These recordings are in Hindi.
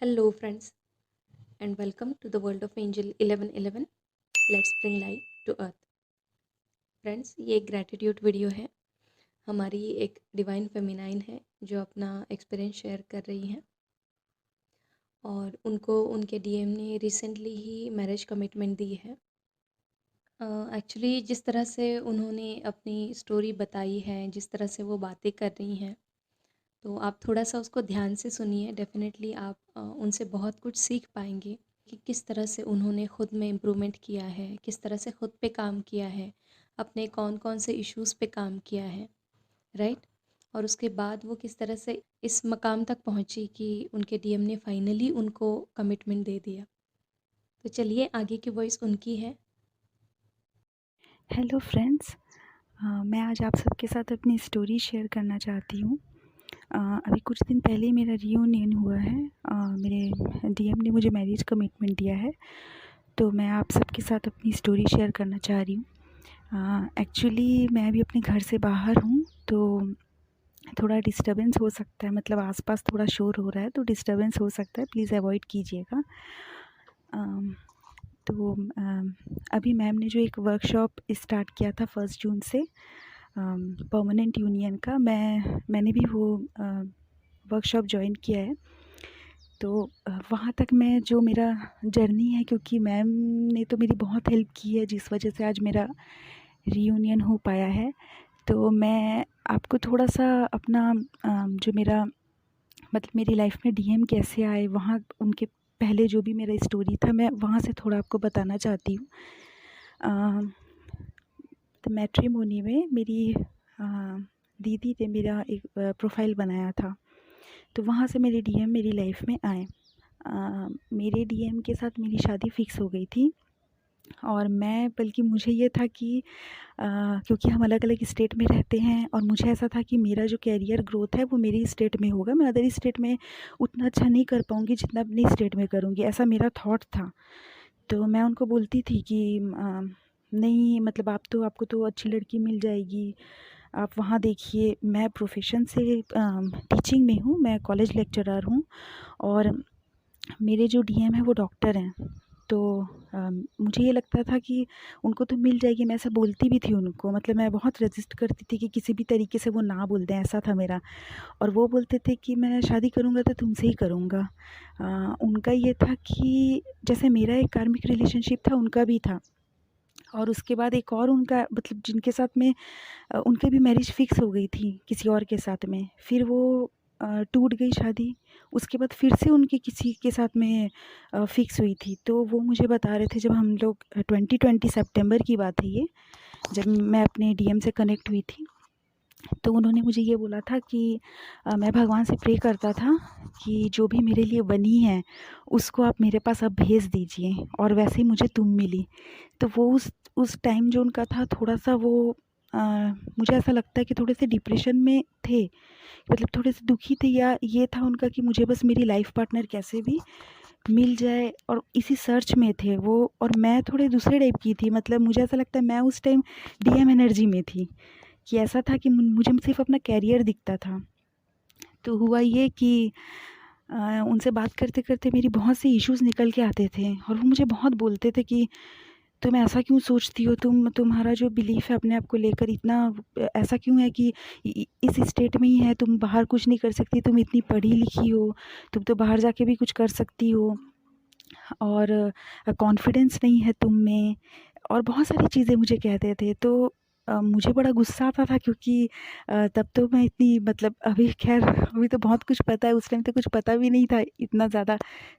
Hello, friends, and welcome to the world of Angel 1111. Let's bring light to earth. Friends, ये एक ग्रैटिट्यूड वीडियो है। हमारी एक डिवाइन फेमिनाइन है जो अपना एक्सपीरियंस शेयर कर रही हैं और उनको उनके डीएम ने रिसेंटली ही मैरिज कमिटमेंट दी है। एक्चुअली जिस तरह से उन्होंने अपनी स्टोरी बताई है, जिस तरह से वो बातें कर रही हैं, तो आप थोड़ा सा उसको ध्यान से सुनिए। डेफ़िनेटली आप उनसे बहुत कुछ सीख पाएंगे कि किस तरह से उन्होंने ख़ुद में इम्प्रूवमेंट किया है, किस तरह से ख़ुद पे काम किया है, अपने कौन कौन से इश्यूज़ पे काम किया है, राइट। और उसके बाद वो किस तरह से इस मकाम तक पहुंची कि उनके डीएम ने फाइनली उनको कमिटमेंट दे दिया। तो चलिए आगे की वॉइस उनकी है। हेलो फ्रेंड्स, मैं आज आप सबके साथ अपनी स्टोरी शेयर करना चाहती हूँ। अभी कुछ दिन पहले ही मेरा रियूनियन हुआ है। मेरे डीएम ने मुझे मैरिज कमिटमेंट दिया है, तो मैं आप सबके साथ अपनी स्टोरी शेयर करना चाह रही हूँ। एक्चुअली मैं अभी अपने घर से बाहर हूँ, तो थोड़ा डिस्टर्बेंस हो सकता है, मतलब आसपास थोड़ा शोर हो रहा है, तो डिस्टर्बेंस हो सकता है, प्लीज़ अवॉइड कीजिएगा। तो अभी मैम ने जो एक वर्कशॉप स्टार्ट किया था 1 जून से परमानेंट यूनियन का, मैंने भी वो वर्कशॉप ज्वाइन किया है। तो वहाँ तक मैं जो मेरा जर्नी है, क्योंकि मैम ने तो मेरी बहुत हेल्प की है, जिस वजह से आज मेरा रीयूनियन हो पाया है। तो मैं आपको थोड़ा सा अपना जो मेरा मतलब मेरी लाइफ में डीएम कैसे आए, वहाँ उनके पहले जो भी मेरा स्टोरी था, मैं वहाँ से थोड़ा आपको बताना चाहती हूँ। तो मैट्रिमोनी में मेरी दीदी ने मेरा एक प्रोफाइल बनाया था, तो वहाँ से मेरे डीएम मेरी लाइफ में आए। मेरे डीएम के साथ मेरी शादी फ़िक्स हो गई थी, और मैं बल्कि मुझे ये था कि क्योंकि हम अलग अलग स्टेट में रहते हैं, और मुझे ऐसा था कि मेरा जो कैरियर ग्रोथ है वो मेरी स्टेट में होगा, मैं अदर स्टेट में उतना अच्छा नहीं कर पाऊँगी जितना अपनी स्टेट में करूँगी, ऐसा मेरा थॉट था। तो मैं उनको बोलती थी कि नहीं, मतलब आपको तो अच्छी लड़की मिल जाएगी, आप वहाँ देखिए। मैं प्रोफेशन से टीचिंग में हूँ, मैं कॉलेज लेक्चरर हूँ, और मेरे जो डीएम हैं वो डॉक्टर हैं। तो मुझे ये लगता था कि उनको तो मिल जाएगी, मैं ऐसा बोलती भी थी उनको, मतलब मैं बहुत रेजिस्ट करती थी कि किसी भी तरीके से वो ना बोल दें, ऐसा था मेरा। और वो बोलते थे कि मैं शादी करूँगा तो तुमसे ही करूँगा। उनका ये था कि जैसे मेरा एक कार्मिक रिलेशनशिप था, उनका भी था, और उसके बाद एक और उनका, मतलब जिनके साथ में उनकी भी मैरिज फ़िक्स हो गई थी किसी और के साथ में, फिर वो टूट गई शादी। उसके बाद फिर से उनकी किसी के साथ में फ़िक्स हुई थी। तो वो मुझे बता रहे थे, जब हम लोग 2020 सितंबर की बात है ये, जब मैं अपने डीएम से कनेक्ट हुई थी, तो उन्होंने मुझे ये बोला था कि मैं भगवान से प्रे करता था कि जो भी मेरे लिए बनी है उसको आप मेरे पास अब भेज दीजिए, और वैसे ही मुझे तुम मिली। तो वो उस टाइम जो उनका था, थोड़ा-सा वो मुझे ऐसा लगता है कि थोड़े से डिप्रेशन में थे, मतलब थोड़े से दुखी थे, या ये था उनका कि मुझे बस मेरी लाइफ पार्टनर कैसे भी मिल जाए, और इसी सर्च में थे वो। और मैं थोड़े दूसरे टाइप की थी, मतलब मुझे ऐसा लगता है मैं उस टाइम डीएम एनर्जी में थी, कि ऐसा था कि मुझे सिर्फ अपना कैरियर दिखता था। तो हुआ ये कि उनसे बात करते-करते मेरी बहुत सी इश्यूज़ निकल के आते थे, और वो मुझे बहुत बोलते थे कि तुम ऐसा क्यों सोचती हो, तुम्हारा जो बिलीफ है अपने आप को लेकर इतना ऐसा क्यों है कि इस स्टेट में ही है, तुम बाहर कुछ नहीं कर सकती, तुम इतनी पढ़ी लिखी हो, तुम तो बाहर जाके भी कुछ कर सकती हो, और कॉन्फिडेंस नहीं है तुम में, और बहुत सारी चीज़ें मुझे कहते थे। तो मुझे बड़ा गुस्सा आता था, क्योंकि तब तो मैं इतनी, मतलब अभी खैर अभी तो बहुत कुछ पता है, उस टाइम तो कुछ पता भी नहीं था इतना ज़्यादा,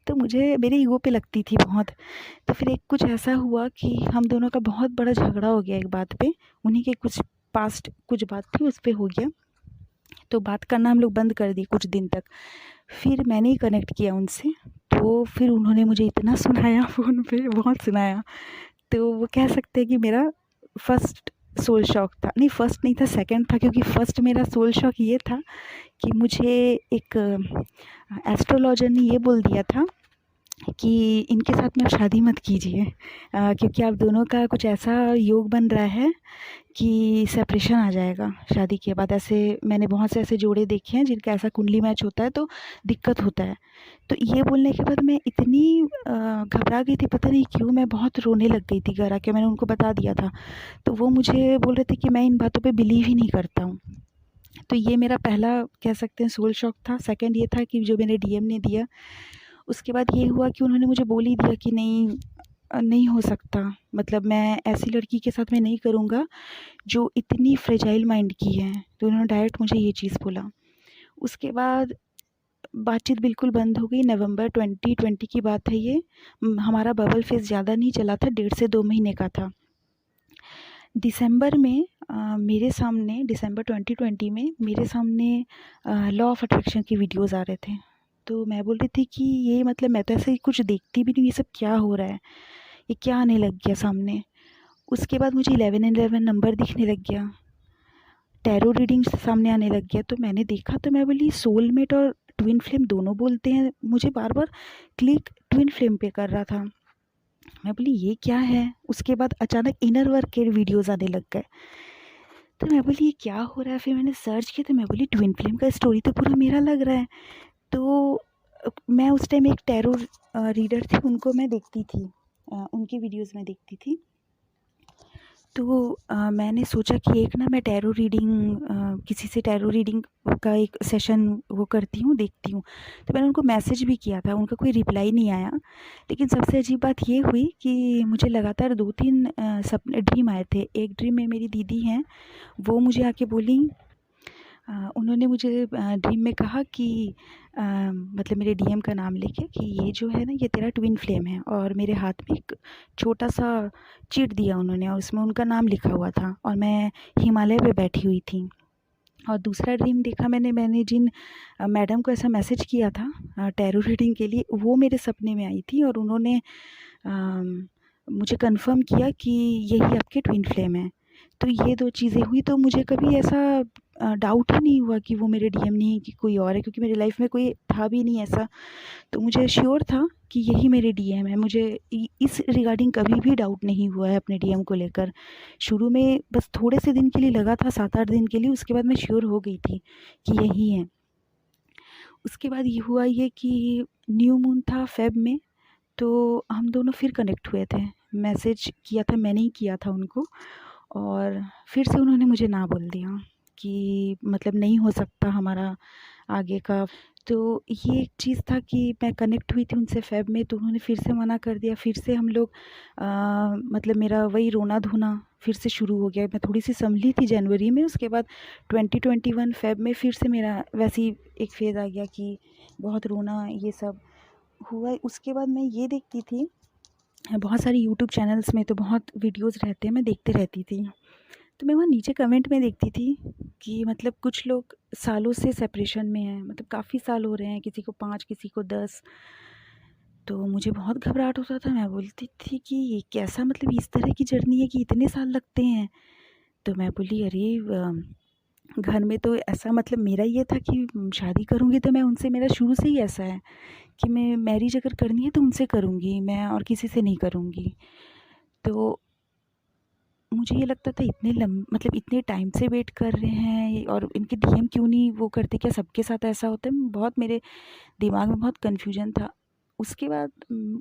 तो मुझे मेरे ईगो पे लगती थी बहुत। तो फिर एक कुछ ऐसा हुआ कि हम दोनों का बहुत बड़ा झगड़ा हो गया एक बात पे, उन्हीं के कुछ पास्ट कुछ बात थी उस पे हो गया, तो बात करना हम लोग बंद कर दिए कुछ दिन तक। फिर मैंने ही कनेक्ट किया उनसे, तो फिर उन्होंने मुझे इतना सुनाया फ़ोन पे, बहुत सुनाया। तो वो कह सकते हैं कि मेरा फर्स्ट सोल शॉक था, नहीं फर्स्ट नहीं था, सेकंड था, क्योंकि फर्स्ट मेरा सोल शॉक ये था कि मुझे एक एस्ट्रोलॉजर ने ये बोल दिया था कि इनके साथ में आप शादी मत कीजिए, क्योंकि आप दोनों का कुछ ऐसा योग बन रहा है कि सेपरेशन आ जाएगा शादी के बाद। ऐसे मैंने बहुत से ऐसे जोड़े देखे हैं जिनका ऐसा कुंडली मैच होता है तो दिक्कत होता है। तो ये बोलने के बाद मैं इतनी घबरा गई थी, पता नहीं क्यों, मैं बहुत रोने लग गई थी घर आके। मैंने उनको बता दिया था, तो वो मुझे बोल रहे थे कि मैं इन बातों पे बिलीव ही नहीं करता हूँ। तो ये मेरा पहला कह सकते हैं सोल शॉक था। सेकंड ये था कि जो मैंने डीएम ने दिया, उसके बाद ये हुआ कि उन्होंने मुझे बोल ही दिया कि नहीं, नहीं हो सकता, मतलब मैं ऐसी लड़की के साथ मैं नहीं करूँगा जो इतनी फ्रेजाइल माइंड की है। तो उन्होंने डायरेक्ट मुझे ये चीज़ बोला। उसके बाद बातचीत बिल्कुल बंद हो गई। नवंबर 2020 की बात है ये। हमारा बबल फेज़ ज़्यादा नहीं चला था, 1.5 से 2 महीने का था। दिसंबर में मेरे सामने, दिसंबर 2020 में मेरे सामने लॉ ऑफ अट्रैक्शन की वीडियोज़ आ रहे थे। तो मैं बोल रही थी कि ये मतलब मैं तो ऐसे कुछ देखती भी नहीं, ये सब क्या हो रहा है? ये क्या आने लग गया सामने? उसके बाद मुझे 1111 नंबर दिखने लग गया, टैरो रीडिंग्स सामने आने लग गया। तो मैंने देखा, तो मैं बोली सोलमेट और ट्विन फ्लेम दोनों बोलते हैं। मुझे बार-बार क्लिक ट्विन फ्लेम पे कर रहा था। मैं बोली ये क्या है? उसके बाद अचानक इनर वर्क के वीडियोज़ आने लग गए। तो मैं बोली ये क्या हो रहा है? फिर मैंने सर्च किया, तो मैं बोली ट्विन फ्लेम का स्टोरी तो पूरा मेरा लग रहा है। तो मैं उस टाइम एक टैरो रीडर थी, उनको मैं देखती थी, उनकी वीडियोज़ मैं देखती थी। तो मैंने सोचा कि एक ना मैं टैरो रीडिंग, किसी से टैरो रीडिंग का एक सेशन वो करती हूँ, देखती हूँ। तो मैंने उनको मैसेज भी किया था, उनका कोई रिप्लाई नहीं आया। लेकिन सबसे अजीब बात ये हुई कि मुझे लगातार 2-3 सपने ड्रीम आए थे। एक ड्रीम में मेरी दीदी हैं, वो मुझे आके बोली, उन्होंने मुझे ड्रीम में कहा कि मतलब मेरे डीएम का नाम लेके कि ये जो है ना, ये तेरा ट्विन फ्लेम है। और मेरे हाथ में एक छोटा सा चिट दिया उन्होंने, और उसमें उनका नाम लिखा हुआ था, और मैं हिमालय पे बैठी हुई थी। और दूसरा ड्रीम देखा मैंने जिन मैडम को ऐसा मैसेज किया था टैरो रीडिंग के लिए, वो मेरे सपने में आई थी, और उन्होंने मुझे कंफर्म किया कि यही आपके ट्विन फ्लेम है। तो ये 2 चीज़ें हुई, तो मुझे कभी ऐसा डाउट ही नहीं हुआ कि वो मेरे डीएम नहीं, कि कोई और है, क्योंकि मेरी लाइफ में कोई था भी नहीं ऐसा। तो मुझे श्योर था कि यही मेरे डीएम है। मुझे इस रिगार्डिंग कभी भी डाउट नहीं हुआ है अपने डीएम को लेकर। शुरू में बस थोड़े से दिन के लिए लगा था, 7-8 दिन के लिए, उसके बाद मैं श्योर हो गई थी कि यही है। उसके बाद ये हुआ ये कि न्यू मून था फ़ेब में, तो हम दोनों फिर कनेक्ट हुए थे। मैसेज किया था, मैंने ही किया था उनको, और फिर से उन्होंने मुझे ना बोल दिया कि मतलब नहीं हो सकता हमारा आगे का। तो ये एक चीज़ था कि मैं कनेक्ट हुई थी उनसे फ़ेब में, तो उन्होंने फिर से मना कर दिया। फिर से हम लोग मतलब मेरा वही रोना-धोना फिर से शुरू हो गया। मैं थोड़ी-सी सँभली थी जनवरी में, उसके बाद 2021 फ़ेब में फिर से मेरा वैसे ही एक फ़ेज़ आ गया कि बहुत रोना, ये सब हुआ। उसके बाद मैं ये देखती थी, बहुत सारी यूट्यूब चैनल्स में तो बहुत वीडियोज़ रहते हैं, मैं देखते रहती थी। तो मैं वहाँ नीचे कमेंट में देखती थी कि मतलब कुछ लोग सालों से सेपरेशन में हैं, मतलब काफ़ी साल हो रहे हैं, किसी को 5, किसी को 10। तो मुझे बहुत घबराहट होता था। मैं बोलती थी कि ये कैसा, मतलब इस तरह की जर्नी है कि इतने साल लगते हैं। तो मैं बोली अरे घर में तो ऐसा, मतलब मेरा ये था कि शादी करूँगी तो मैं उनसे, मेरा शुरू से ही ऐसा है कि मैं मैरिज अगर करनी है तो उनसे करूँगी मैं, और किसी से नहीं करूँगी। तो मुझे ये लगता था इतने मतलब इतने टाइम से वेट कर रहे हैं, और इनके डीएम क्यों नहीं वो करते, क्या सबके साथ ऐसा होता है? बहुत मेरे दिमाग में बहुत कन्फ्यूजन था। उसके बाद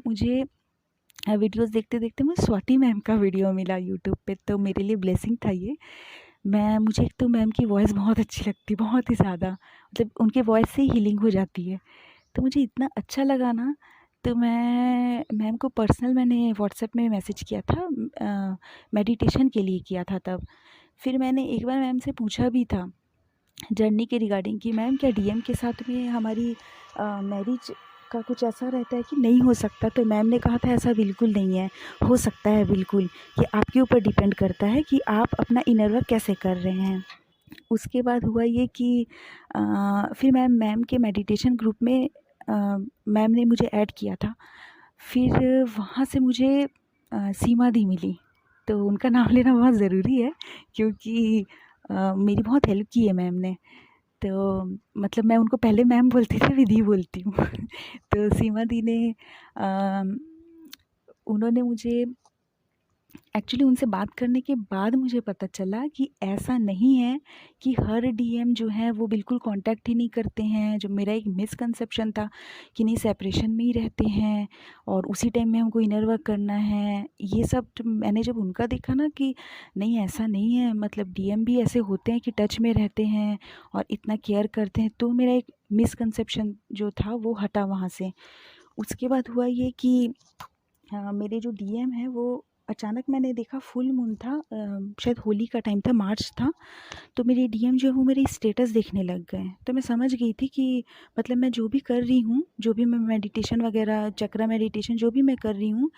मुझे वीडियोस देखते-देखते मुझे स्वाति मैम का वीडियो मिला यूट्यूब पे, तो मेरे लिए ब्लेसिंग था ये। मुझे एक तो मैम की वॉइस बहुत अच्छी लगती है, बहुत ही ज़्यादा, मतलब उनके वॉइस से ही हीलिंग हो जाती है। तो मुझे इतना अच्छा लगा ना, तो मैं मैम को पर्सनल मैंने व्हाट्सएप में मैसेज किया था, मेडिटेशन के लिए किया था तब। फिर मैंने एक बार मैम से पूछा भी था जर्नी के रिगार्डिंग कि मैम क्या डीएम के साथ में हमारी मैरिज का कुछ ऐसा रहता है कि नहीं हो सकता? तो मैम ने कहा था ऐसा बिल्कुल नहीं है, हो सकता है बिल्कुल। ये आपके ऊपर डिपेंड करता है कि आप अपना इनर वर्क कैसे कर रहे हैं। उसके बाद हुआ ये कि फिर मैं मैम के मेडिटेशन ग्रुप में, मैम ने मुझे ऐड किया था। फिर वहाँ से मुझे सीमा दी मिली, तो उनका नाम लेना बहुत ज़रूरी है क्योंकि मेरी बहुत हेल्प की है मैम ने। तो मतलब मैं उनको पहले मैम बोलती थी, विधि बोलती हूँ। तो सीमा दी ने उन्होंने मुझे एक्चुअली उनसे बात करने के बाद मुझे पता चला कि ऐसा नहीं है कि हर डीएम जो है वो बिल्कुल कांटेक्ट ही नहीं करते हैं। जो मेरा एक मिसकंसेप्शन था कि नहीं सेपरेशन में ही रहते हैं और उसी टाइम में हमको इनर वर्क करना है, ये सब मैंने जब उनका देखा ना कि नहीं ऐसा नहीं है, मतलब डीएम भी ऐसे होते हैं कि टच में रहते हैं और इतना केयर करते हैं, तो मेरा एक मिसकंसेप्शन जो था वो हटा वहाँ से। उसके बाद हुआ ये कि मेरे जो डीएम है वो अचानक मैंने देखा, फुल मून था, शायद होली का टाइम था, मार्च था। तो मेरे डीएम जो है वो मेरी स्टेटस देखने लग गए। तो मैं समझ गई थी कि मतलब मैं जो भी कर रही हूँ, जो भी मैं मेडिटेशन वगैरह, चक्रा मेडिटेशन जो भी मैं कर रही हूँ,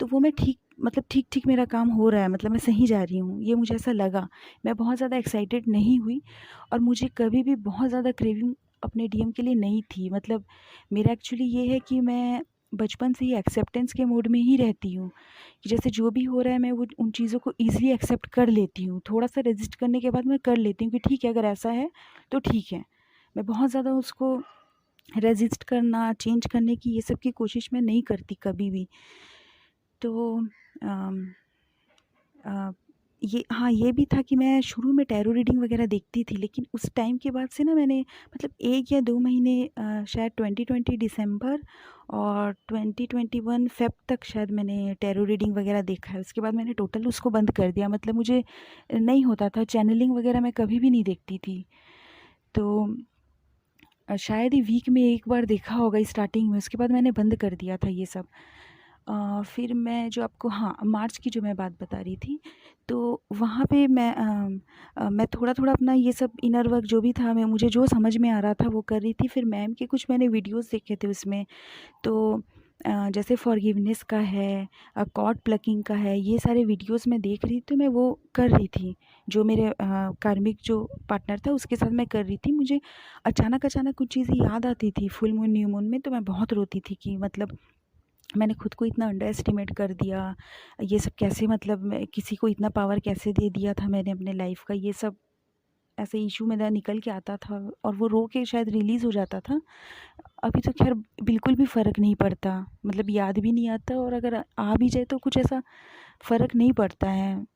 तो वो मैं ठीक, मतलब ठीक-ठीक मेरा काम हो रहा है, मतलब मैं सही जा रही हूँ, ये मुझे ऐसा लगा। मैं बहुत ज़्यादा एक्साइटेड नहीं हुई और मुझे कभी भी बहुत ज़्यादा क्रेविंग अपने डीएम के लिए नहीं थी। मतलब मेरा एक्चुअली ये है कि मैं बचपन से ही एक्सेप्टेंस के मोड में ही रहती हूँ, कि जैसे जो भी हो रहा है मैं वो उन चीज़ों को ईज़िली एक्सेप्ट कर लेती हूँ। थोड़ा-सा रेज़िस्ट करने के बाद मैं कर लेती हूँ कि ठीक है, अगर ऐसा है तो ठीक है। मैं बहुत ज़्यादा उसको रेज़िस्ट करना, चेंज करने की, ये सब की कोशिश मैं नहीं करती कभी भी। तो अम, अ, ये हाँ, ये भी था कि मैं शुरू में टैरो रीडिंग वगैरह देखती थी, लेकिन उस टाइम के बाद से ना मैंने मतलब 1 या 2 महीने, शायद 2020 दिसंबर और 2021 फ़ेब तक शायद मैंने टैरो रीडिंग वगैरह देखा है। उसके बाद मैंने टोटल उसको बंद कर दिया, मतलब मुझे नहीं होता था। चैनलिंग वगैरह मैं कभी भी नहीं देखती थी। तो शायद ही वीक में 1 बार देखा होगा स्टार्टिंग में, उसके बाद मैंने बंद कर दिया था ये सब। फिर मैं जो आपको, हाँ, मार्च की जो मैं बात बता रही थी, तो वहाँ पे मैं थोड़ा-थोड़ा अपना ये सब इनर वर्क जो भी था, मैं मुझे जो समझ में आ रहा था वो कर रही थी। फिर मैम के कुछ मैंने वीडियोज़ देखे थे उसमें, तो जैसे फॉरगिवनेस का है, कॉर्ड प्लकिंग का है, ये सारे वीडियोज़ मैं देख रही थी, तो मैं वो कर रही थी। जो मेरे कार्मिक जो पार्टनर था उसके साथ मैं कर रही थी। मुझे अचानक-अचानक कुछ चीज़ें याद आती थी फुल मून, न्यू मून में, तो मैं बहुत रोती थी कि मतलब मैंने खुद को इतना अंडर एस्टिमेट कर दिया। ये सब कैसे, मतलब मैं किसी को इतना पावर कैसे दे दिया था मैंने अपने लाइफ़ का, ये सब ऐसे इश्यू मेरा निकल के आता था और वो रो के शायद रिलीज़ हो जाता था। अभी तो ख़ैर बिल्कुल भी फ़र्क नहीं पड़ता, मतलब याद भी नहीं आता और अगर आ भी जाए तो कुछ ऐसा फ़र्क नहीं पड़ता है।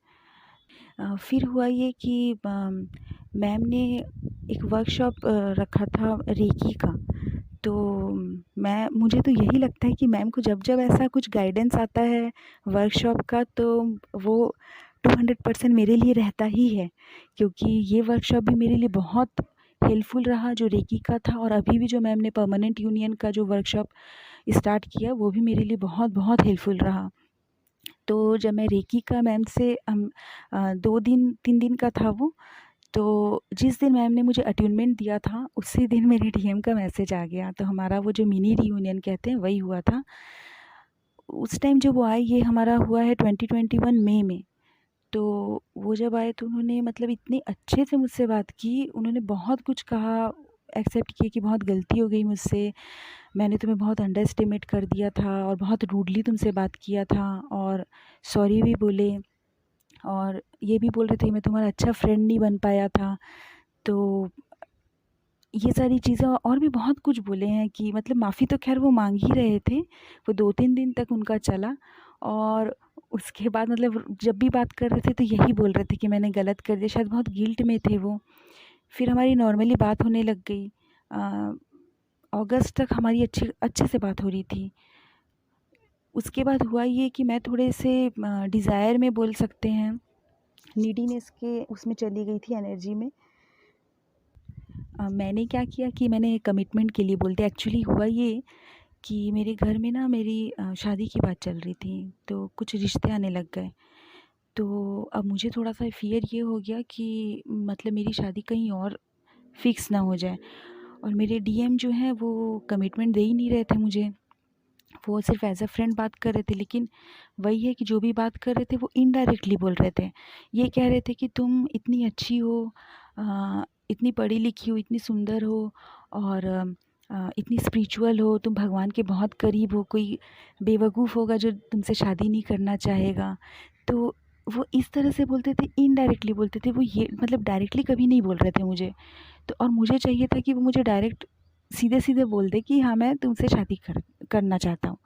फिर हुआ ये कि मैम ने एक वर्कशॉप रखा था रेकी का। तो मुझे तो यही लगता है कि मैम को जब-जब ऐसा कुछ गाइडेंस आता है वर्कशॉप का, तो वो 200% मेरे लिए रहता ही है, क्योंकि ये वर्कशॉप भी मेरे लिए बहुत हेल्पफुल रहा जो रेकी का था, और अभी भी जो मैम ने परमानेंट यूनियन का जो वर्कशॉप स्टार्ट किया वो भी मेरे लिए बहुत-बहुत हेल्पफुल रहा। तो जब मैं रेकी का मैम से 2 दिन 3 दिन का था वो, तो जिस दिन मैम ने मुझे अट्यूनमेंट दिया था, उसी दिन मेरे डीएम का मैसेज आ गया। तो हमारा वो जो मिनी रियूनियन कहते हैं वही हुआ था। उस टाइम जब वो आए, ये हमारा हुआ है 2021 मई में। तो वो जब आए तो उन्होंने मतलब इतने अच्छे से मुझसे बात की, उन्होंने बहुत कुछ कहा, एक्सेप्ट किया कि बहुत गलती हो गई मुझसे, मैंने तुम्हें बहुत अंडर एस्टिमेट कर दिया था और बहुत रूडली तुमसे बात किया था, और सॉरी भी बोले, और ये भी बोल रहे थे कि मैं तुम्हारा अच्छा फ्रेंड नहीं बन पाया था। तो ये सारी चीज़ें और भी बहुत कुछ बोले हैं कि मतलब माफ़ी तो ख़ैर वो माँग ही रहे थे। वो 2-3 दिन तक उनका चला, और उसके बाद मतलब जब भी बात कर रहे थे तो यही बोल रहे थे कि मैंने गलत कर दिया, शायद बहुत गिल्ट में थे वो। फिर हमारी नॉर्मली बात होने लग गई। अगस्त तक हमारी अच्छे से बात हो रही थी। उसके बाद हुआ ये कि मैं थोड़े से डिज़ायर में बोल सकते हैं, नीडीनेस के उसमें चली गई थी, एनर्जी में। मैंने क्या किया कि मैंने कमिटमेंट के लिए बोल दिया। एक्चुअली हुआ ये कि मेरे घर में ना मेरी शादी की बात चल रही थी, तो कुछ रिश्ते आने लग गए। तो अब मुझे थोड़ा-सा फ़ियर ये हो गया कि मतलब मेरी शादी कहीं और फ़िक्स ना हो जाए, और मेरे डीएम जो हैं वो कमिटमेंट दे ही नहीं रहे थे मुझे। वो सिर्फ़ एज़ अ फ्रेंड बात कर रहे थे, लेकिन वही है कि जो भी बात कर रहे थे वो इनडायरेक्टली बोल रहे थे। ये कह रहे थे कि तुम इतनी अच्छी हो, इतनी पढ़ी लिखी हो, इतनी सुंदर हो, और इतनी स्पिरिचुअल हो, तुम भगवान के बहुत करीब हो, कोई बेवकूफ़ होगा जो तुमसे शादी नहीं करना चाहेगा। तो वो इस तरह से बोलते थे, इनडायरेक्टली बोलते थे, वो ये मतलब डायरेक्टली कभी नहीं बोल रहे थे मुझे। तो और मुझे चाहिए था कि वो मुझे डायरेक्ट सीधे-सीधे बोल दे कि हाँ, मैं तुमसे शादी करना चाहता हूँ।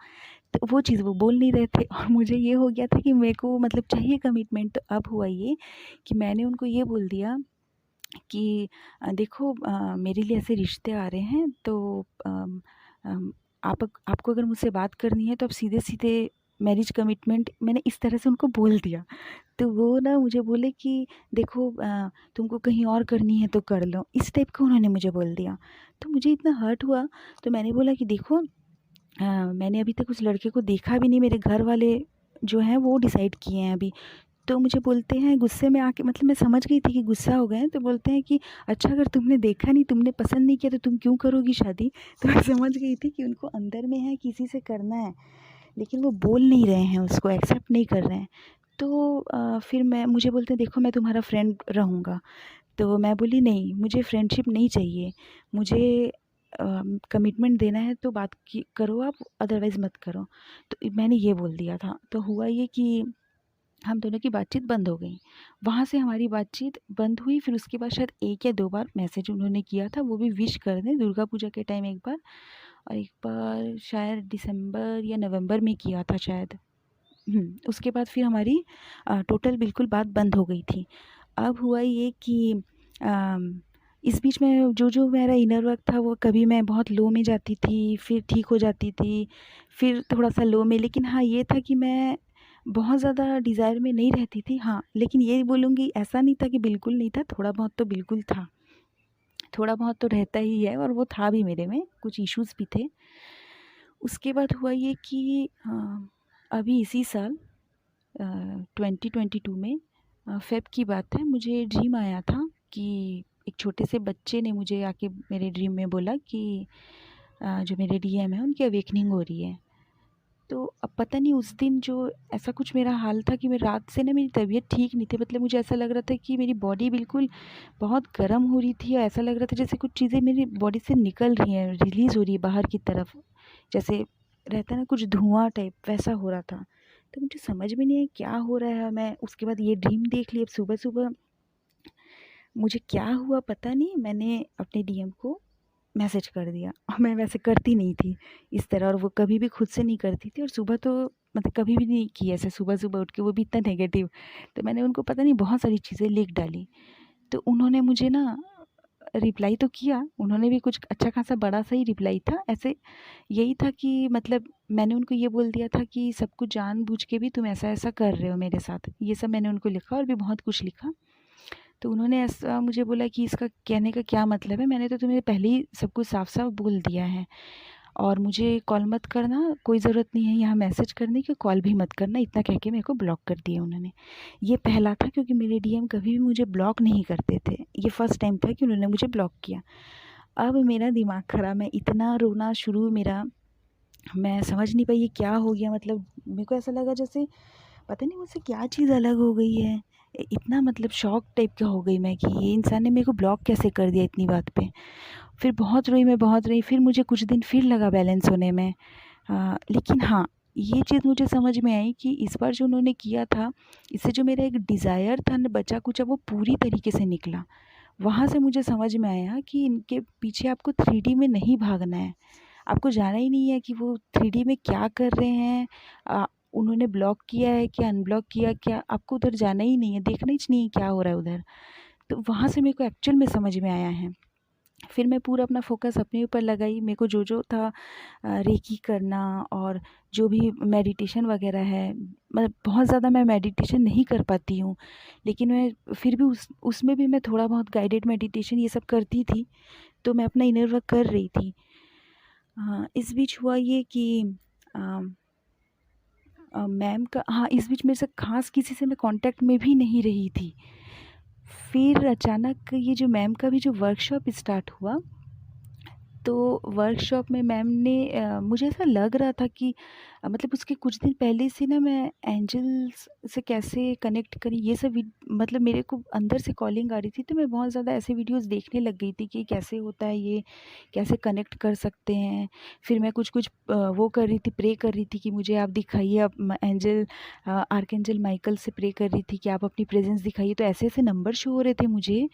तो वो चीज़ वो बोल नहीं रहे थे और मुझे ये हो गया था कि मेरे को मतलब चाहिए कमिटमेंट। तो अब हुआ ये कि मैंने उनको ये बोल दिया कि देखो, मेरे लिए ऐसे रिश्ते आ रहे हैं, तो आपको अगर मुझसे बात करनी है तो आप सीधे-सीधे मैरिज कमिटमेंट, मैंने इस तरह से उनको बोल दिया। तो वो ना मुझे बोले कि देखो, तुमको कहीं और करनी है तो कर लो, इस टाइप का उन्होंने मुझे बोल दिया। तो मुझे इतना हर्ट हुआ, तो मैंने बोला कि देखो, मैंने अभी तक उस लड़के को देखा भी नहीं, मेरे घर वाले जो हैं वो डिसाइड किए हैं अभी। तो मुझे बोलते हैं गुस्से में आके, मतलब मैं समझ गई थी कि गुस्सा हो गए हैं, तो बोलते हैं कि अच्छा, अगर तुमने देखा नहीं, तुमने पसंद नहीं किया, तो तुम क्यों करोगी शादी? तो मैं समझ गई थी कि उनको अंदर में है किसी से करना है, लेकिन वो बोल नहीं रहे हैं, उसको एक्सेप्ट नहीं कर रहे हैं। तो फिर मुझे बोलते हैं देखो, मैं तुम्हारा फ्रेंड रहूँगा। तो मैं बोली नहीं, मुझे फ्रेंडशिप नहीं चाहिए, मुझे कमिटमेंट देना है तो बात की करो आप, अदरवाइज़ मत करो। तो मैंने ये बोल दिया था। तो हुआ ये कि हम दोनों की बातचीत बंद हो गई। वहाँ से हमारी बातचीत बंद हुई, फिर उसके बाद शायद 1 या 2 बार मैसेज उन्होंने किया था, वो भी विश कर दें, दुर्गा पूजा के टाइम एक बार, और एक बार शायद दिसंबर या नवंबर में किया था शायद। उसके बाद फिर हमारी टोटल बिल्कुल बात बंद हो गई थी। अब हुआ ये कि इस बीच में जो मेरा इनर वर्क था, वो कभी मैं बहुत लो में जाती थी, फिर ठीक हो जाती थी, फिर थोड़ा-सा लो में। लेकिन हाँ, ये था कि मैं बहुत ज़्यादा डिज़ायर में नहीं रहती थी। हाँ, लेकिन ये बोलूँगी, ऐसा नहीं था कि बिल्कुल नहीं था, थोड़ा बहुत तो बिल्कुल था। थोड़ा बहुत तो रहता ही है, और वो था भी मेरे में, कुछ इश्यूज़ भी थे। उसके बाद हुआ ये कि अभी इसी साल 2022 में फ़ेब की बात है, मुझे ड्रीम आया था कि एक छोटे से बच्चे ने मुझे आके मेरे ड्रीम में बोला कि जो मेरे डीएम हैं उनकी अवेकनिंग हो रही है। तो अब पता नहीं उस दिन जो ऐसा कुछ मेरा हाल था कि मैं रात से ना, मेरी तबीयत ठीक नहीं थी, मतलब मुझे ऐसा लग रहा था कि मेरी बॉडी बिल्कुल बहुत गर्म हो रही थी, और ऐसा लग रहा था जैसे कुछ चीज़ें मेरी बॉडी से निकल रही हैं, रिलीज़ हो रही है बाहर की तरफ, जैसे रहता है ना कुछ धुआं टाइप, वैसा हो रहा था। तो मुझे समझ में नहीं आया क्या हो रहा है। मैं उसके बाद ये ड्रीम देख ली। अब सुबह सुबह मुझे क्या हुआ पता नहीं, मैंने अपने डीएम को मैसेज कर दिया, और मैं वैसे करती नहीं थी इस तरह, और वो कभी भी खुद से नहीं करती थी, और सुबह तो मतलब कभी भी नहीं की ऐसे सुबह सुबह उठ के, वो भी इतना नेगेटिव। तो मैंने उनको पता नहीं बहुत सारी चीज़ें लिख डाली। तो उन्होंने मुझे ना रिप्लाई तो किया, उन्होंने भी कुछ अच्छा खासा बड़ा सा ही रिप्लाई था, ऐसे यही था कि मतलब मैंने उनको ये बोल दिया था कि सब कुछ जानबूझ के भी तुम ऐसा ऐसा कर रहे हो मेरे साथ, ये सब मैंने उनको लिखा, और भी बहुत कुछ लिखा। तो उन्होंने ऐसा मुझे बोला कि इसका कहने का क्या मतलब है, मैंने तो तुम्हें पहले ही सब कुछ साफ साफ बोल दिया है, और मुझे कॉल मत करना, कोई ज़रूरत नहीं है यहाँ मैसेज करने की, कॉल भी मत करना, इतना कह के मेरे को ब्लॉक कर दिया उन्होंने। ये पहला था, क्योंकि मेरे डीएम कभी भी मुझे ब्लॉक नहीं करते थे, ये फर्स्ट टाइम था कि उन्होंने मुझे ब्लॉक किया। अब मेरा दिमाग खराब, मैं इतना रोना शुरू मेरा, मैं समझ नहीं पाई ये क्या हो गया, मतलब मेरे को ऐसा लगा जैसे पता नहीं मुझसे क्या चीज़ अलग हो गई है। इतना मतलब शॉक टाइप का हो गई मैं कि ये इंसान ने मेरे को ब्लॉक कैसे कर दिया इतनी बात पे। फिर बहुत रोई मैं, बहुत रोई, फिर मुझे कुछ दिन फिर लगा बैलेंस होने में। लेकिन हाँ, ये चीज़ मुझे समझ में आई कि इस बार जो उन्होंने किया था, इससे जो मेरा एक डिज़ायर था ना बचा-कुचा, वो पूरी तरीके से निकला। वहाँ से मुझे समझ में आया कि इनके पीछे आपको 3D में नहीं भागना है। आपको जाना ही नहीं है कि वो 3D में क्या कर रहे हैं, उन्होंने ब्लॉक किया है क्या, अनब्लॉक किया क्या, आपको उधर जाना ही नहीं है, देखना ही नहीं है क्या हो रहा है उधर। तो वहाँ से मेरे को एक्चुअल में समझ में आया है। फिर मैं पूरा अपना फ़ोकस अपने ऊपर लगाई, मेरे को जो-जो था रेकी करना, और जो भी मेडिटेशन वग़ैरह है, मतलब बहुत ज़्यादा मैं मेडिटेशन नहीं कर पाती हूँ, लेकिन मैं फिर भी उसमें भी मैं थोड़ा बहुत गाइडेड मेडिटेशन ये सब करती थी, तो मैं अपना इनर वर्क कर रही थी। इस बीच हुआ ये कि अ मैम का, हाँ, इस बीच मेरे से ख़ास किसी से मैं कॉन्टैक्ट में भी नहीं रही थी। फिर अचानक ये जो मैम का भी जो वर्कशॉप स्टार्ट हुआ, तो वर्कशॉप में मैम ने मुझे ऐसा लग रहा था कि मतलब उसके कुछ दिन पहले से ना मैं एंजल्स से कैसे कनेक्ट करी ये सब मतलब मेरे को अंदर से कॉलिंग आ रही थी, तो मैं बहुत ज़्यादा ऐसे वीडियोस देखने लग गई थी कि कैसे होता है ये, कैसे कनेक्ट कर सकते हैं। फिर मैं कुछ कुछ वो कर रही थी, प्रे कर रही थी कि मुझे आप दिखाइए, आप एंजल आर्कएंजल माइकल से प्रे कर रही थी कि आप अपनी प्रेजेंस दिखाइए। तो ऐसे ऐसे नंबर शो हो रहे थे मुझे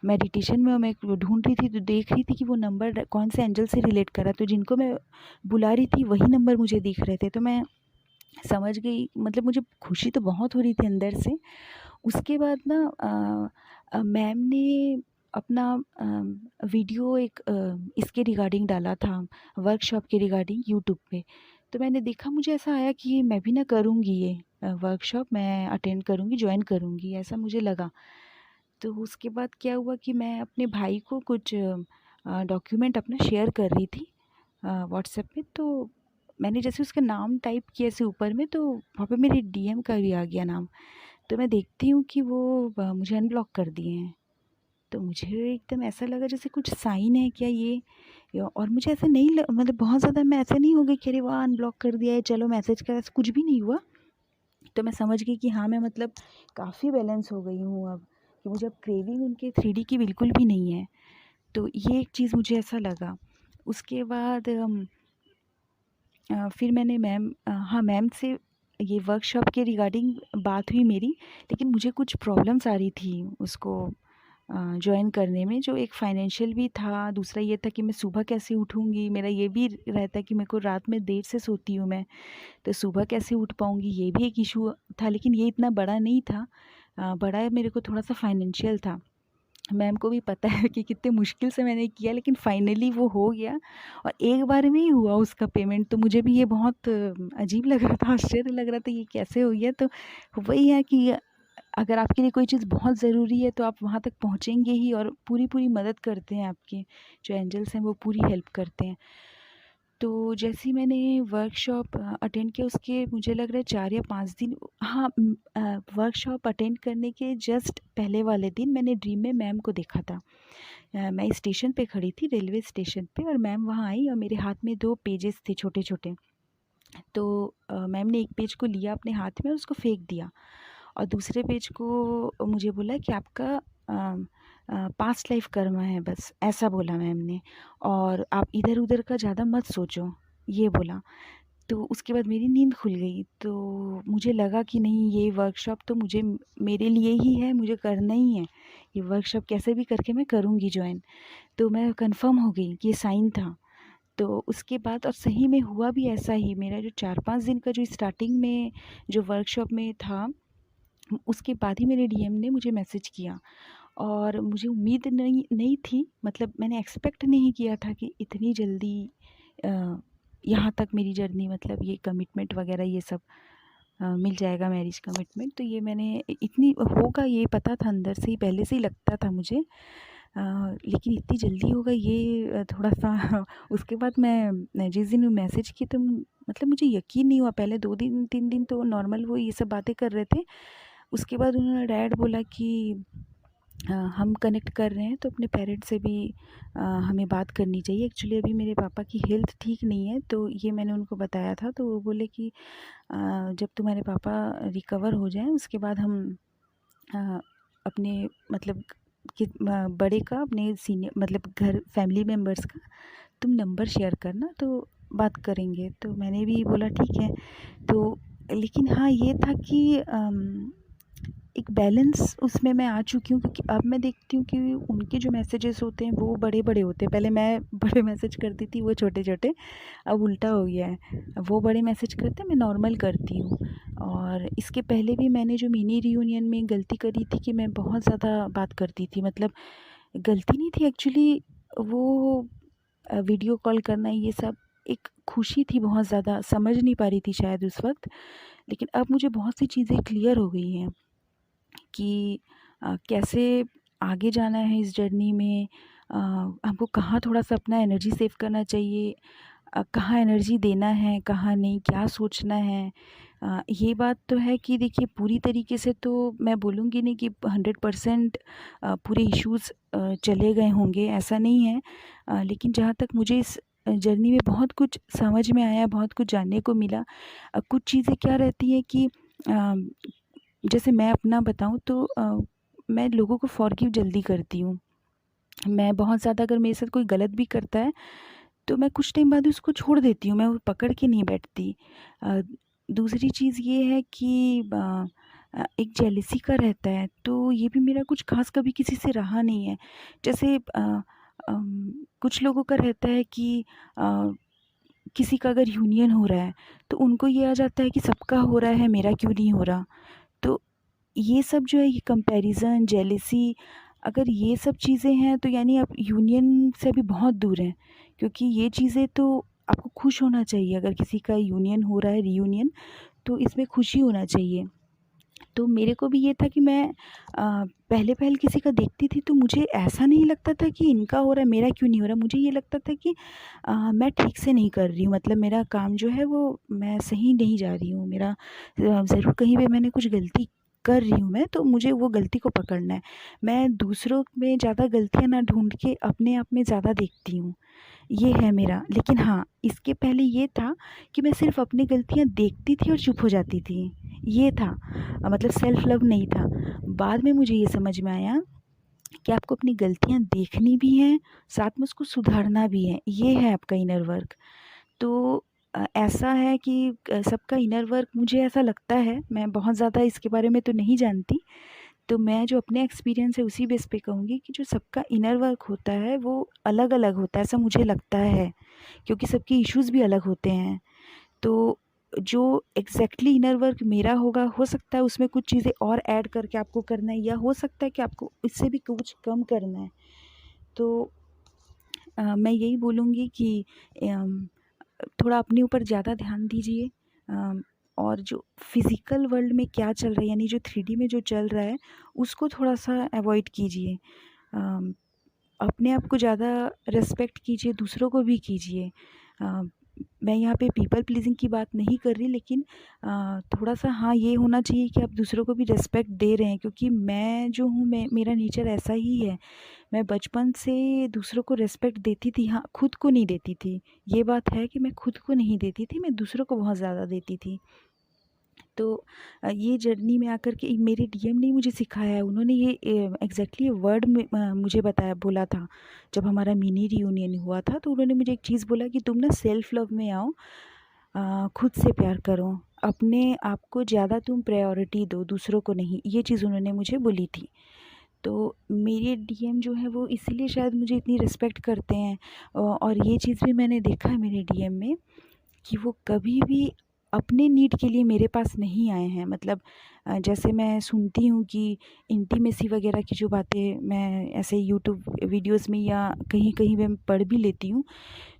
मेडिटेशन में, और मैं ढूंढ रही थी तो देख रही थी कि वो नंबर कौन से एंजल से रिलेट कर रहा है। तो जिनको मैं बुला रही थी वही नंबर मुझे दिख रहे थे, तो मैं समझ गई, मतलब मुझे खुशी तो बहुत हो रही थी अंदर से। उसके बाद ना मैम ने अपना वीडियो एक इसके रिगार्डिंग डाला था, वर्कशॉप के रिगार्डिंग यूट्यूब पे। तो मैंने देखा, मुझे ऐसा आया कि मैं भी ना करूँगी ये वर्कशॉप, मैं अटेंड करूँगी, ज्वाइन करूँगी, ऐसा मुझे लगा। तो उसके बाद क्या हुआ कि मैं अपने भाई को कुछ डॉक्यूमेंट अपना शेयर कर रही थी व्हाट्सएप पे। तो मैंने जैसे उसका नाम टाइप किया ऐसे ऊपर में, तो वहाँ पे मेरे डीएम का भी आ गया नाम। तो मैं देखती हूँ कि वो मुझे अनब्लॉक कर दिए हैं। तो मुझे एकदम ऐसा लगा जैसे कुछ साइन है क्या ये, और मुझे ऐसा नहीं मतलब बहुत ज़्यादा मैं ऐसे नहीं हो गई कि अरे वाह अनब्लॉक कर दिया है चलो मैसेज कर, ऐसा कुछ भी नहीं हुआ। तो मैं समझ गई कि हाँ मैं मतलब काफ़ी बैलेंस हो गई हूँ अब, कि मुझे अब क्रेविंग उनके 3D की बिल्कुल भी नहीं है। तो ये एक चीज़ मुझे ऐसा लगा। उसके बाद फिर मैंने हाँ मैम से ये वर्कशॉप के रिगार्डिंग बात हुई मेरी, लेकिन मुझे कुछ प्रॉब्लम्स आ रही थी उसको जॉइन करने में, जो एक फाइनेंशियल भी था, दूसरा ये था कि मैं सुबह कैसे उठूँगी, मेरा ये भी रहता है कि मेरे को रात में देर से सोती हूँ मैं, तो सुबह कैसे उठ पाऊँगी, ये भी एक इशू था। लेकिन ये इतना बड़ा नहीं था, बड़ा मेरे को थोड़ा सा फाइनेंशियल था। मैम को भी पता है कि कितने मुश्किल से मैंने किया, लेकिन फाइनली वो हो गया, और एक बार में ही हुआ उसका पेमेंट। तो मुझे भी ये बहुत अजीब लग रहा था, आश्चर्य लग रहा था ये कैसे हो गया। तो वही है कि अगर आपके लिए कोई चीज़ बहुत ज़रूरी है तो आप वहाँ तक पहुँचेंगे ही, और पूरी पूरी मदद करते हैं आपके जो एंजल्स हैं, वो पूरी हेल्प करते हैं। तो जैसे ही मैंने वर्कशॉप अटेंड किया, उसके मुझे लग रहा है 4 या 5 दिन, हाँ वर्कशॉप अटेंड करने के जस्ट पहले वाले दिन मैंने ड्रीम में मैम को देखा था। मैं स्टेशन पे खड़ी थी, रेलवे स्टेशन पे, और मैम वहाँ आई और मेरे हाथ में 2 पेजेस थे छोटे छोटे। तो मैम ने एक पेज को लिया अपने हाथ में और उसको फेंक दिया, और दूसरे पेज को मुझे बोला कि आपका पास्ट लाइफ कर्म है, बस ऐसा बोला मैम ने, और आप इधर उधर का ज़्यादा मत सोचो, ये बोला। तो उसके बाद मेरी नींद खुल गई, तो मुझे लगा कि नहीं ये वर्कशॉप तो मुझे मेरे लिए ही है, मुझे करना ही है, ये वर्कशॉप कैसे भी करके मैं करूँगी ज्वाइन। तो मैं कंफर्म हो गई कि ये साइन था। तो उसके बाद, और सही में हुआ भी ऐसा ही, मेरा जो 4-5 दिन का जो स्टार्टिंग में जो वर्कशॉप में था, उसके बाद ही मेरे डीएम ने मुझे मैसेज किया, और मुझे उम्मीद नहीं नहीं थी, मतलब मैंने एक्सपेक्ट नहीं किया था कि इतनी जल्दी यहाँ तक मेरी जर्नी, मतलब ये कमिटमेंट वगैरह ये सब मिल जाएगा, मैरिज कमिटमेंट। तो ये मैंने इतनी होगा ये पता था अंदर से ही, पहले से ही लगता था मुझे, लेकिन इतनी जल्दी होगा ये थोड़ा सा उसके बाद मैं जिस दिन मैसेज की, तो मतलब मुझे यकीन नहीं हुआ। पहले 2 दिन 3 दिन तो नॉर्मल वो ये सब बातें कर रहे थे। उसके बाद उन्होंने डायरेक्ट बोला कि हम कनेक्ट कर रहे हैं, तो अपने पेरेंट्स से भी हमें बात करनी चाहिए। एक्चुअली अभी मेरे पापा की हेल्थ ठीक नहीं है, तो ये मैंने उनको बताया था। तो वो बोले कि जब तुम्हारे पापा रिकवर हो जाएं उसके बाद हम अपने मतलब कि बड़े का, अपने सीनियर मतलब घर फैमिली मेम्बर्स का तुम नंबर शेयर करना, तो बात करेंगे। तो मैंने भी बोला ठीक है। तो लेकिन हाँ ये था कि एक बैलेंस उसमें मैं आ चुकी हूँ, क्योंकि अब मैं देखती हूँ कि उनके जो मैसेजेस होते हैं वो बड़े बड़े होते हैं। पहले मैं बड़े मैसेज करती थी, वो छोटे छोटे, अब उल्टा हो गया है। वो बड़े मैसेज करते हैं, मैं नॉर्मल करती हूँ। और इसके पहले भी मैंने जो मिनी रियूनियन में गलती करी थी कि मैं बहुत ज़्यादा बात करती थी, मतलब गलती नहीं थी एक्चुअली, वो वीडियो कॉल करना ये सब एक खुशी थी, बहुत ज़्यादा समझ नहीं पा रही थी शायद उस वक्त। लेकिन अब मुझे बहुत सी चीज़ें क्लियर हो गई हैं कि कैसे आगे जाना है इस जर्नी में, हमको कहाँ थोड़ा-सा अपना एनर्जी सेव करना चाहिए, कहाँ एनर्जी देना है, कहाँ नहीं, क्या सोचना है, ये बात तो है कि देखिए पूरी तरीके से तो मैं बोलूँगी नहीं कि 100% पूरे इश्यूज़ चले गए होंगे, ऐसा नहीं है। लेकिन जहाँ तक मुझे इस जर्नी में बहुत कुछ समझ में आया, बहुत कुछ जानने को मिला। कुछ चीज़ें क्या रहती हैं कि जैसे मैं अपना बताऊँ तो मैं लोगों को फ़ॉरगिव जल्दी करती हूँ। मैं बहुत ज़्यादा अगर मेरे साथ कोई गलत भी करता है तो मैं कुछ टाइम बाद उसको छोड़ देती हूँ, मैं वो पकड़ के नहीं बैठती। अ, दूसरी चीज़ ये है कि एक जेलसी का रहता है, तो ये भी मेरा कुछ ख़ास कभी किसी से रहा नहीं है। जैसे कुछ लोगों का रहता है कि किसी का अगर यूनियन हो रहा है, तो उनको ये आ जाता है कि सबका हो रहा है, मेरा क्यों नहीं हो रहा? तो ये सब जो है ये कंपैरिज़न, जेलसी, अगर ये सब चीज़ें हैं तो यानी आप यूनियन से भी बहुत दूर हैं। क्योंकि ये चीज़ें तो आपको खुश होना चाहिए, अगर किसी का यूनियन हो रहा है, रियूनियन, तो इसमें खुशी होना चाहिए। तो मेरे को भी ये था कि मैं पहले-पहल किसी का देखती थी तो मुझे ऐसा नहीं लगता था कि इनका हो रहा है, मेरा क्यों नहीं हो रहा? मुझे ये लगता था कि मैं ठीक से नहीं कर रही हूँ, मतलब मेरा काम जो है वो मैं सही नहीं जा रही हूँ। मेरा ज़रूर कहीं पे मैंने कुछ गलती कर रही हूँ मैं, तो मुझे वो गलती को पकड़ना है। मैं दूसरों में ज़्यादा गलतियाँ ना ढूँढ के अपने आप में ज़्यादा देखती हूँ। ये है मेरा। लेकिन हाँ, इसके पहले ये था कि मैं सिर्फ़ अपनी गलतियाँ देखती थी और चुप हो जाती थी, ये था। मतलब सेल्फ़ लव नहीं था। बाद में मुझे ये समझ में आया कि आपको अपनी गलतियाँ देखनी भी हैं, साथ में उसको सुधारना भी है, ये है आपका इनर वर्क। तो ऐसा है कि सबका इनर वर्क मुझे ऐसा लगता है, मैं बहुत ज़्यादा इसके बारे में तो नहीं जानती, तो मैं जो अपने एक्सपीरियंस है उसी बेस पे कहूँगी कि जो सबका इनर वर्क होता है वो अलग-अलग होता है, ऐसा मुझे लगता है। क्योंकि सबके इश्यूज़ भी अलग होते हैं। तो जो एग्ज़ैक्टली इनर वर्क मेरा होगा, हो सकता है उसमें कुछ चीज़ें और ऐड करके आपको करना है, या हो सकता है कि आपको इससे भी कुछ कम करना है। तो मैं यही बोलूँगी कि अम, थोड़ा अपने ऊपर ज़्यादा ध्यान दीजिए। और जो फ़िज़िकल वर्ल्ड में क्या चल रहा है, यानी जो 3D में जो चल रहा है, उसको थोड़ा-सा अवॉइड कीजिए। अम, अपने आप को ज़्यादा रिस्पेक्ट कीजिए, दूसरों को भी कीजिए। अ, मैं यहाँ पे पीपल प्लीज़िंग की बात नहीं कर रही, लेकिन थोड़ा-सा हाँ, ये होना चाहिए कि आप दूसरों को भी रिस्पेक्ट दे रहे हैं, क्योंकि मैं जो हूँ, मैं मेरा नेचर ऐसा ही है। मैं बचपन से दूसरों को रिस्पेक्ट देती थी, हाँ, खुद को नहीं देती थी। ये बात है कि मैं खुद को नहीं देती थी, मैं दूसरों को बहुत ज़्यादा देती थी। तो ये जर्नी में आकर के मेरे डीएम ने मुझे सिखाया है, उन्होंने ये एग्ज़ैक्टली वर्ड में मुझे बताया, बोला था। जब हमारा मिनी रियूनियन हुआ था तो उन्होंने मुझे एक चीज़ बोला कि तुम ना सेल्फ़ लव में आओ, खुद से प्यार करो, अपने आप को ज़्यादा तुम प्रायोरिटी दो, दूसरों को नहीं। ये चीज़ उन्होंने मुझे बोली थी। तो मेरे डीएम जो है वो इसीलिए शायद मुझे इतनी रिस्पेक्ट करते हैं। और ये चीज़ भी मैंने देखा है मेरे डीएम में कि वो कभी भी अपने नीड के लिए मेरे पास नहीं आए हैं। मतलब जैसे मैं सुनती हूँ कि इंटीमेसी वगैरह की जो बातें मैं ऐसे यूट्यूब वीडियोस में या कहीं-कहीं मैं पढ़ भी लेती हूँ,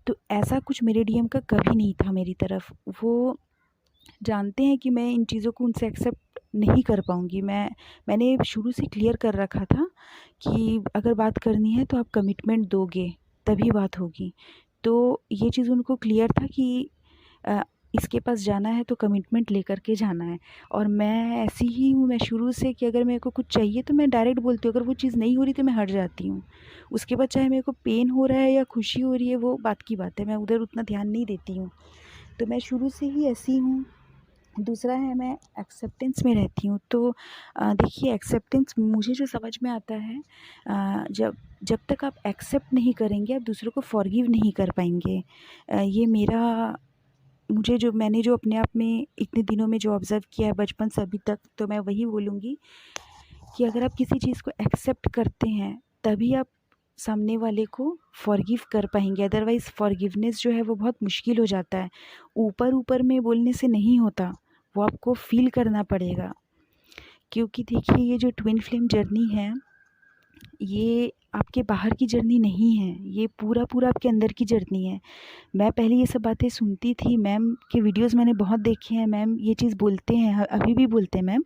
तो ऐसा कुछ मेरे डीएम का कभी नहीं था मेरी तरफ। वो जानते हैं कि मैं इन चीज़ों को उनसे एक्सेप्ट नहीं कर पाऊँगी। मैंने शुरू से क्लियर कर रखा था कि अगर बात करनी है तो आप कमिटमेंट दोगे, तभी बात होगी। तो ये चीज़ उनको क्लियर था कि अ, इसके पास जाना है तो कमिटमेंट लेकर के जाना है। और मैं ऐसी ही हूँ, मैं शुरू से कि अगर मेरे को कुछ चाहिए तो मैं डायरेक्ट बोलती हूँ, अगर वो चीज़ नहीं हो रही तो मैं हट जाती हूँ। उसके बाद चाहे मेरे को पेन हो रहा है या खुशी हो रही है, वो बात की बात है, मैं उधर उतना ध्यान नहीं देती हूँ। तो मैं शुरू से ही ऐसी हूँ। दूसरा है, मैं एक्सेप्टेंस में रहती हूँ। तो देखिए, एक्सेप्टेंस मुझे जो समझ में आता है, जब जब तक आप एक्सेप्ट नहीं करेंगे, आप दूसरों को फ़ॉरगिव नहीं कर पाएँगे। ये मेरा मुझे जो मैंने जो अपने आप में इतने दिनों में जो ऑब्ज़र्व किया है बचपन से अभी तक, तो मैं वही बोलूँगी कि अगर आप किसी चीज़ को एक्सेप्ट करते हैं, तभी आप सामने वाले को फ़ॉरगिव कर पाएँगे, अदरवाइज़ फ़ॉरगिवनेस जो है वो बहुत मुश्किल हो जाता है। ऊपर-ऊपर में बोलने से नहीं होता, वो आपको फ़ील करना पड़ेगा। क्योंकि देखिए, ये जो ट्विन फ्लेम जर्नी है, ये आपके बाहर की जर्नी नहीं है, ये पूरा-पूरा आपके अंदर की जर्नी है। मैं पहले ये सब बातें सुनती थी, मैम के वीडियोज़ मैंने बहुत देखे हैं, मैम ये चीज़ बोलते हैं, अभी भी बोलते हैं मैम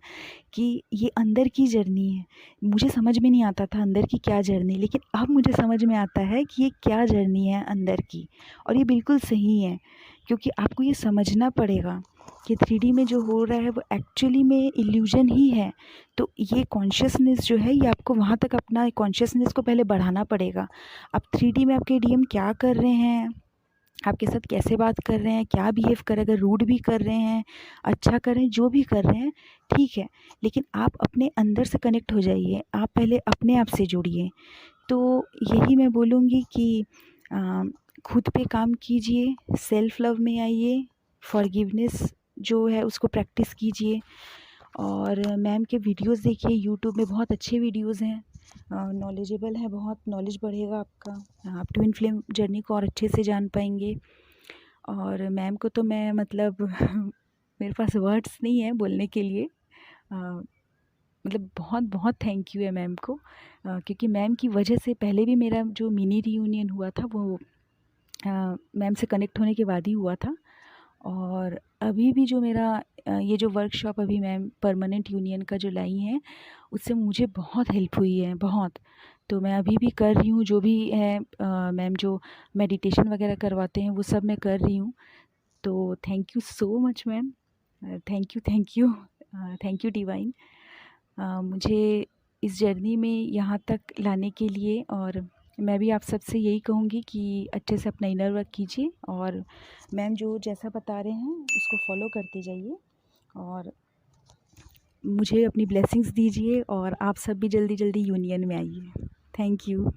कि ये अंदर की जर्नी है। मुझे समझ में नहीं आता था अंदर की क्या जर्नी, लेकिन अब मुझे समझ में आता है कि ये क्या जर्नी है अंदर की, और ये बिल्कुल सही है, क्योंकि आपको ये समझना पड़ेगा कि 3D में जो हो रहा है वो एक्चुअली में इल्यूज़न ही है। तो ये कॉन्शियसनेस जो है, ये आपको वहाँ तक अपना कॉन्शियसनेस को पहले बढ़ाना पड़ेगा। अब 3D में आपके डीएम क्या कर रहे हैं, आपके साथ कैसे बात कर रहे हैं, क्या बिहेव कर रहे हैं, अगर रूड भी कर रहे हैं, अच्छा कर रहे हैं, जो भी कर रहे हैं ठीक है, लेकिन आप अपने अंदर से कनेक्ट हो जाइए, आप पहले अपने आप से जुड़िए। तो यही मैं बोलूँगी कि खुद पे काम कीजिए, सेल्फ लव में आइए, फॉरगिवनेस जो है उसको प्रैक्टिस कीजिए, और मैम के वीडियोस देखिए, यूट्यूब में बहुत अच्छे वीडियोस हैं, नॉलेजेबल है, बहुत नॉलेज बढ़ेगा आपका, आप ट्विन फ्लेम जर्नी को और अच्छे से जान पाएंगे। और मैम को तो मैं मतलब मेरे पास वर्ड्स नहीं है बोलने के लिए, मतलब बहुत बहुत थैंक यू है मैम को, क्योंकि मैम की वजह से पहले भी मेरा जो मिनी रीयूनियन हुआ था वो मैम से कनेक्ट होने के बाद ही हुआ था, और अभी भी जो मेरा ये जो वर्कशॉप अभी मैम परमानेंट यूनियन का जो लाई हैं, उससे मुझे बहुत हेल्प हुई है, बहुत। तो मैं अभी भी कर रही हूँ, जो भी है मैम जो मेडिटेशन वगैरह करवाते हैं वो सब मैं कर रही हूँ। तो thank you so much ma'am, thank you thank you, thank you divine, मुझे इस जर्नी में यहाँ तक लाने के लिए। और मैं भी आप सबसे यही कहूँगी कि अच्छे से अपना इनर वर्क कीजिए, और मैम जो जैसा बता रहे हैं उसको फॉलो करते जाइए, और मुझे अपनी ब्लेसिंग्स दीजिए, और आप सब भी जल्दी जल्दी यूनियन में आइए। Thank you.